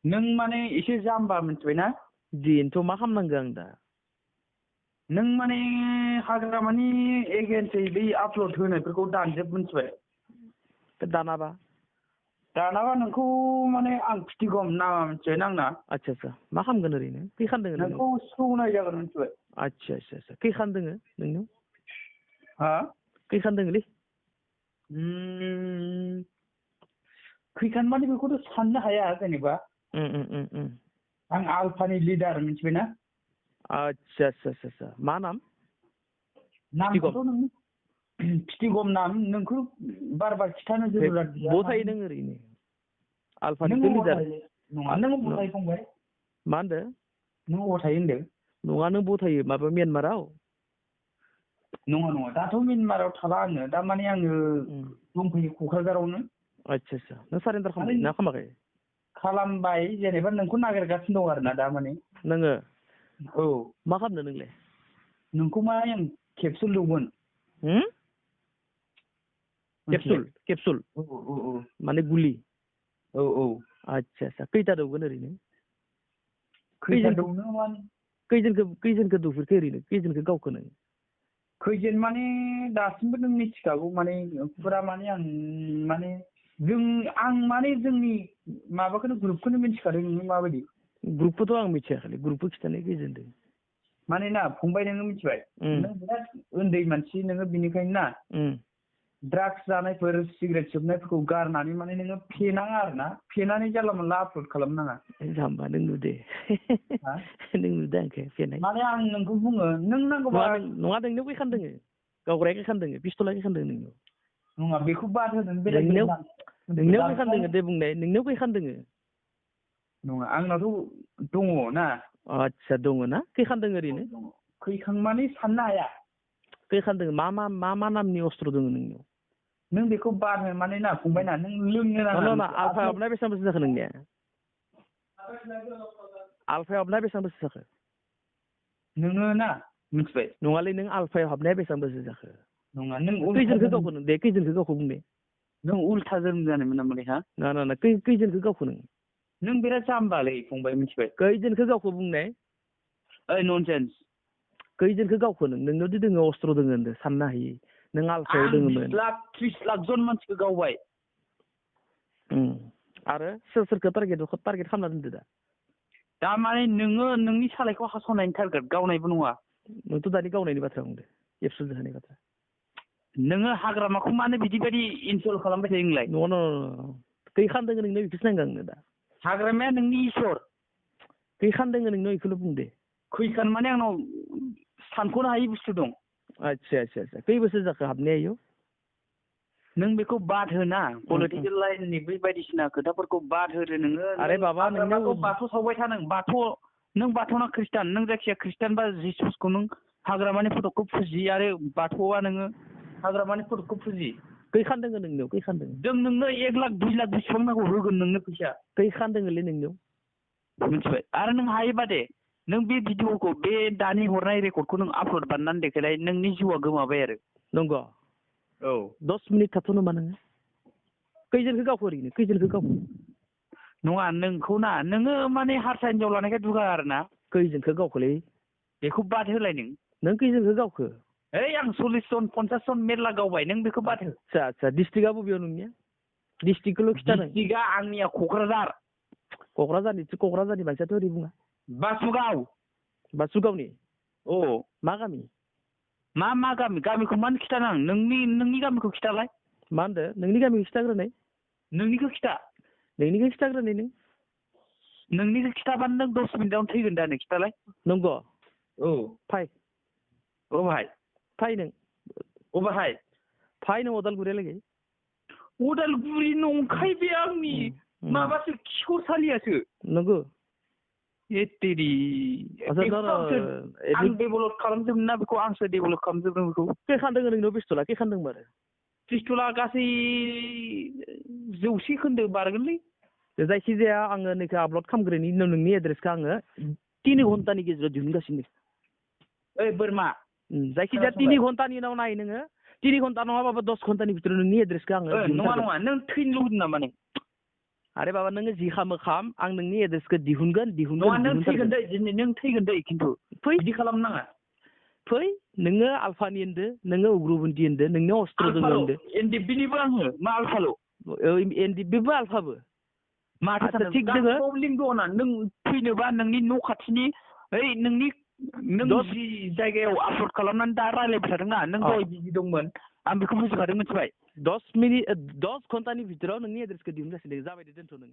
नों माने एसे जाम्बा मिथिबायना? दिनथ' मा खालामनांगौ आं दा? नों माने हाग्रामानि एगेन्सै बै आपलड होनायफोरखौ दानजोब मिथिबाय? दानाबा नोंखौ माने आं फिथिगम नामा मिथिबाय आंना? आदसा मा खालामगोन ओरैनो? खैखान दोङो नोंनाव? नोंखौ सौनाय जागोन मिथिबाय? आदसा खैखान दोङो नोंनाव? हा? खैखान दोङोलै? खैखान माने बेखौथ' साननो हाया जेनेबा। आं आलफानि लिडार मिथिबायना? आदसा मा नाम? नामखौथ' नों फिथिगम नाम, नोंखौ बार खिथानो जरुरात गैया। बहा थायो नों ओरैनो? आलफानि लिडार नङा, नों बहा थायो फंबाय? मा होनदों? नों बहा थायो होनदों? नङा, नों बहा थायो? माबा म्यानमाराव? नङा दाथ' म्यानमाराव थाला आङो, दा माने आङो दंफैयो क'क्राझारावनो। आदसा नों सारेन्डार खालामबाय ना खालामाखै? खालामबाय, जेनेबा नोंखौ नागिरगासिनो दं आरोना दा माने। नोङो? औ। मा खालामनो नोंलाय? नोंखौ माने आं केपसुल दंमोन। केपसुल? औ। माने गुलि? औ। आदसा खैथा दौगोन ओरैनो? खैजोनखौ दौफेरखो ओरैनो? खैजोनखौ गावखो नों? खैजोन माने दासिमबो नों मिथिखागौ माने फुरा माने आं माने जोंनि माबाखौनो ग्रुपखौनो मिथिखादों नोङो माबायदि। ग्रुपखौथ' आं मिथियाखैलै, ग्रुपखौ खिथानाय खैजोन दों? माने ना फंबाय, नोङो मिथिबाय? नों बिराद उन्दै मानसि नोङो, बिनिखायनो ना ड्राग्स जानायफोर, सिगारेट सोबनायफोरखौ गारनानै माने नोङो फेनाङा आरोना, फेनानै जानला मोनला आपलड खालामनाङा। जाम्बा नों नुदे। नों नुदों आंखो फेनाय? माने आं नोंखौ बुङो, नों नांगौबा नङा, नोंनियाव खैखान दोङो? गावग्राया खैखान दोङो? पिस्तला खैखान दोङो नोंनियाव? नङा, बेखौ बाद होदों। नोंनियाव खैखान दोङो दे बुंनाय? नोंनियाव खैखान दोङो? नङा, आंनावथ' दङ ना। आदसा दङ ना? खैखान दोङो ओरैनो? खैखान माने साननो हाया। खैखान दोङो? मा नामनि अस्त्र दोङो नोंनियाव? नों बेखौ बाद हो, माने ना फंबाय ना, नों लोंनो नाङा। आलफा हाबनाया बेसेबां बोसोर जाखो नोंनिया? आलफायाव हाबनाया बेसेबां बोसोर जाखो? नोङो ना मिथिबाय? नङालै, नों आलफायाव हाबनाया बेसेबां बोसोर जाखो? नङा, नों खैजोनखौ गावखो नों? दे खैजोनखौ गावखौ बुं दे। नों उल्था जोनोम जानायमोन नामालै? हा? ना खैजोनखौ गावखो नों? नों बिराद जाम्बालै फंबाय, मिथिबाय? खैजोनखौ गावखौ बुंनाय? ओइ ननसेन्स। खैजोनखौ गावखो नों? नोंनावदि दोङो अस्त्र दोङो होनदों, साननो हायि। नों आलफायाव दोङोमोन। 30 लाख जन मानसिखौ गावबाय। आरो सोरखौ टारगेट खालामना दोनदो दा? दा माने नोङो नोंनि सालायखौ हास'नायनि टारगेट, गावनायबो नङा। नोंथ' दानि गावनायनि बाथ्रा बुंदो, एबसुल जानायनि बाथ्रा। नोङो हाग्रामाखौ मानो बिदि इनसल्ट खालामबाय थायो नोंलाय? नङा, खैखान दोङो नोंनाव बेखौसो नांगौ आंनो दा। हाग्रामाया नोंनि इसोर। खैखान दोङो नोंनाव बेखौल' बुं दे। खैखान माने आंनाव सानख'नो हायि बुस्थु दं। आदसा खै बोसोर जाखो हाबनाया इयाव? नों बेखौ बाद होना, पलिटिकेल लाइननि बै बायदिसिना खोथाफोरखौ बाद होदो नोङो। आरे बाबा, नोंनाव बाथौ सावबाय था नों। नों बाथौ ना खृष्टान? नों जायखिया खृष्टान बा जिसुसखौ नों हाग्रामानि फटकखौ फुजि, आरो बाथौआ नोङो हाग्रामानि फटकखौ फुजि। खैखान दोङो नोंनियाव? खैखान दोङो? जों नोंनो 1 लाख 2 लाख बेसेबां नांगौ होगोन नोंनो फैसा। खैखान दोङोलै नोंनियाव? मिथिबाय? आरो नों हायोबा दे, नों बे भिडिअखौ, बे दानि हरनाय रेकर्डखौ नों आपलड बानायनानै देखायलाय, नोंनि जिउआ गोमाबाय आरो। नंगौ? औ। 10 मिनिट थाथ' नामा नोङो? खैजोनखौ गावखो ओरैनो? खैजोनखौ गावखो? नङा, नोंखौ ना, नोङो माने हारसा हिनजाव लानायखाय दुगा आरोना। खैजोनखौ गावखोलै? बेखौ बाद होलाय नों। नों खैजोनखौ गावखो? ओइ आं 40 जन 50 जन मेरला गावबाय, नों बेखौ बाद हो। आदसा डिस्ट्रिक्टआ बबेयाव नोंनिया? डिस्ट्रिक्टखौल' खिथा नों। डिस्ट्रिक्टआ आंनिया क'क्राझार। क'क्राझारनि मानसियाथ' ओरै बुङा। बासुगावनि? औ। मा गामि? मा गामि? गामिखौ मानो खिथानो आं? नोंनि गामिखौ खिथालाय। मा होनदो? नोंनि गामिखौ खिथाग्रोनाय। नोंनिखौ खिथा। नोंनिखौ खिथाग्रोनाय नों। नोंनिखौ खिथाबानो नों 10 मिनिटावनो थैगोन दा, नों खिथालाय। नंगौ? औ। फाय। अबहाय? फाय नों। अबहाय? फाय नों अदालगुरियालागै। अदालगुरि नंखाय बे आंनि माबासो, खिखरसालियासो। नंगौ? एतेरि। आं डेभेलप खालामजोबनो ना बेखौ, आंसो डेभेलप खालामजोबदों बेखौ। खैखान दोङो नोंनाव पिस्तला? खैखान दोङो आरो? पिस्तला गासै 100 खोन्दो बारगोनलै। जायखिजाया आङो नैखौ आपलड खालामग्रोनि, नोंनि एड्रेसखौ आङो 3 घन्टानि गेजेराव दिहुनगासिनो। ओइ बोरमा। जायखिजाया 3 घन्टानि उनाव नाय नोङो। 3 घन्टा नङाबाबो 10 घन्टानि भितराव नोंनि एड्रेसखौ आङो नङा, नों थैनो लुगैदों नामा नों? आरे बाबा नोङो जि खामो खाम आं नोंनि एड्रेसखौ दिहुनगोन नङा नों थैगोन दै दिनै नों थैगोन दै खिन्थु फै बिदि खालामनो नाङा फै नोङो आलफानि होनदो नोङो उग्रबन्ति होनदो नोंनि अस्त्र दङ होनदो एनडिबिनिबो आङो मा आलफाल' एनडिबिबो आलफाबो माथो सानदों थिग दङ लिंक दङ ना नों फैनोबा नोंनि न' खाथिनि ओइ नोंनि नों जि जायगायाव आपल'ड खालामनानै दा रायज्लायबाय थादोंना नों दहाय बिजि दंमोन आं बेखौ बुजिखादों मिथिबाय 10 घन्टानि भितराव नोंनि एड्रेसखौ दिहुनगासिनो जाबाय दे दोनथ' नों